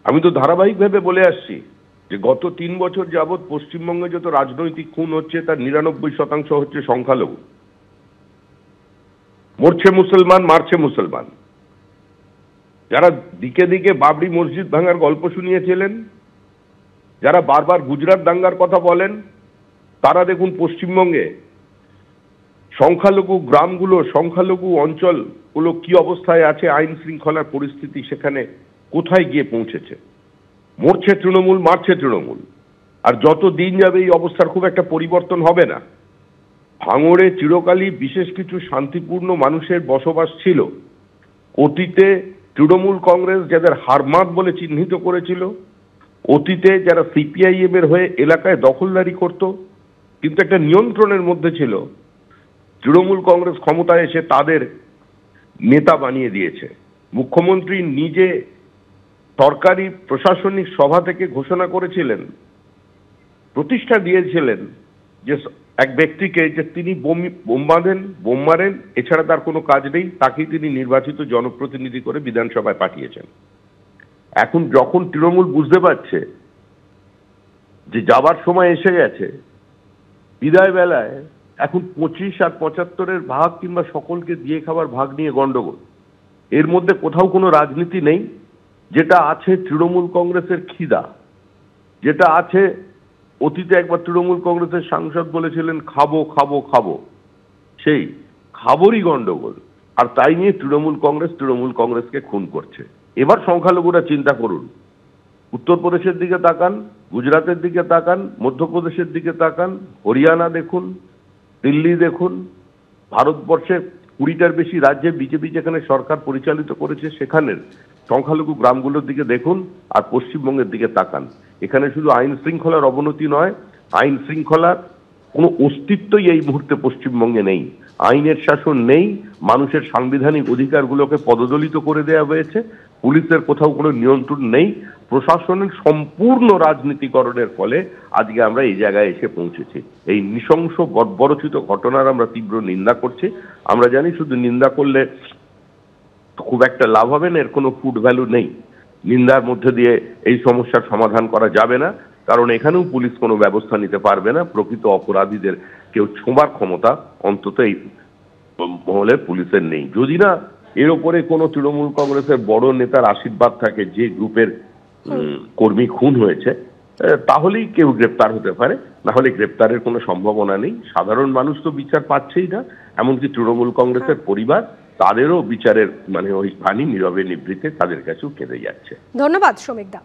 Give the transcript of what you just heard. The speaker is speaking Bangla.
আমি তো ধারাবাহিকভাবে বলে আসছি যে গত 3 বছর যাবৎ পশ্চিমবঙ্গে যত রাজনৈতিক খুন হচ্ছে তার 99% হচ্ছে সংখ্যালঘু। মরছে মুসলমান, মারছে মুসলমান। যারা দিকে দিকে বাবরি মসজিদ ভাঙার গল্প শুনিয়েছিলেন, যারা বারবার গুজরাট দাঙ্গার কথা বলেন, তারা দেখুন পশ্চিমবঙ্গে সংখ্যালঘু গ্রামগুলো, সংখ্যালঘু অঞ্চলগুলো কি অবস্থায় আছে, আইন শৃঙ্খলার পরিস্থিতি সেখানে কোথায় গিয়ে পৌঁছেছে। মরছে তৃণমূল, মারছে তৃণমূল। আর যত দিন যাবে এই অবস্থার খুব একটা পরিবর্তন হবে না। ভাঙড়ে চিরকালই বিশেষ কিছু শান্তিপূর্ণ মানুষের বসবাস ছিল। অতীতে তৃণমূল কংগ্রেস যাদের হারমাত বলে চিহ্নিত করেছিল, অতীতে যারা সিপিআইএম এর হয়ে এলাকায় দখলদারি করত, কিন্তু একটা নিয়ন্ত্রণের মধ্যে ছিল, তৃণমূল কংগ্রেস ক্ষমতায় এসে তাদের নেতা বানিয়ে দিয়েছে। মুখ্যমন্ত্রী নিজে সরকারি প্রশাসনিক সভা থেকে ঘোষণা করেছিলেন, প্রতিষ্ঠা দিয়েছিলেন যে এক ব্যক্তিকে, যে তিনি বোম মারেন, এছাড়া তার কোনো কাজ নেই, তাকেই তিনি নির্বাচিত জনপ্রতিনিধি করে বিধানসভায় পাঠিয়েছেন। এখন যখন তৃণমূল বুঝতে পারছে যে যাবার সময় এসে গেছে, বিদায় বেলায় এখন 25 আর 75-এর ভাগ কিংবা সকলকে দিয়ে খাবার ভাগ নিয়ে গন্ডগোল। এর মধ্যে কোথাও কোনো রাজনীতি নেই। যেটা আছে তৃণমূল কংগ্রেসের খিদা, যেটা আছে, অতীতে একবার তৃণমূল কংগ্রেসের সাংসদ বলেছিলেন খাবো খাবো খাবো, সেই খাবরই গন্ডগোল। আর তাই নিয়ে তৃণমূল কংগ্রেসকে খুন করছে। এবার সংখ্যালঘুরা চিন্তা করুন, উত্তরপ্রদেশের দিকে তাকান, গুজরাটের দিকে তাকান, মধ্যপ্রদেশের দিকে তাকান, হরিয়ানা দেখুন, দিল্লি দেখুন, ভারতবর্ষের 20টার বেশি রাজ্যে বিজেপি যেখানে সরকার পরিচালিত করেছে সেখানের সংখ্যালঘু গ্রামগুলোর দিকে দেখুন, আর পশ্চিমবঙ্গের দিকে তাকান। এখানে শুধু আইন শৃঙ্খলার অবনতি নয়, আইন শৃঙ্খলার কোনো অস্তিত্বই এই মুহূর্তে পশ্চিমবঙ্গে নেই। আইনের শাসন নেই, মানুষের সাংবিধানিক অধিকারগুলোকে পদদলিত করে দেওয়া হয়েছে, পুলিশের কোথাও কোনো নিয়ন্ত্রণ নেই, প্রশাসনের সম্পূর্ণ রাজনীতিকরণের ফলে আজকে আমরা এই জায়গায় এসে পৌঁছেছি। এই নৃশংস বর্বরচিত ঘটনার আমরা তীব্র নিন্দা করছি। আমরা জানি শুধু নিন্দা করলে খুব একটা লাভ হবে না, এর কোনো ফুড ভ্যালু নেই। নিন্দার মধ্যে দিয়ে এই সমস্যার সমাধান করা যাবে না, কারণ এখানেও পুলিশ কোনো ব্যবস্থা নিতে পারবে না। প্রকৃত অপরাধীদের কেউ ছোঁবার ক্ষমতা অন্তত এই মহলে পুলিশের নেই। যদি না এর উপরে কোনো তৃণমূল কংগ্রেসের বড় নেতার আশীর্বাদ থাকে, যে গ্রুপের কর্মী খুন হয়েছে, তাহলেই কেউ গ্রেপ্তার হতে পারে, না হলে গ্রেপ্তারের কোনো সম্ভাবনা নেই। সাধারণ মানুষ তো বিচার পাচ্ছেই না, এমনকি তৃণমূল কংগ্রেসের পরিবার, তাদেরও বিচারের ওই বাণী নীরবে নিভৃতে তাদের কাছেও কেঁদে যাচ্ছে। ধন্যবাদ শ্রমিক দা।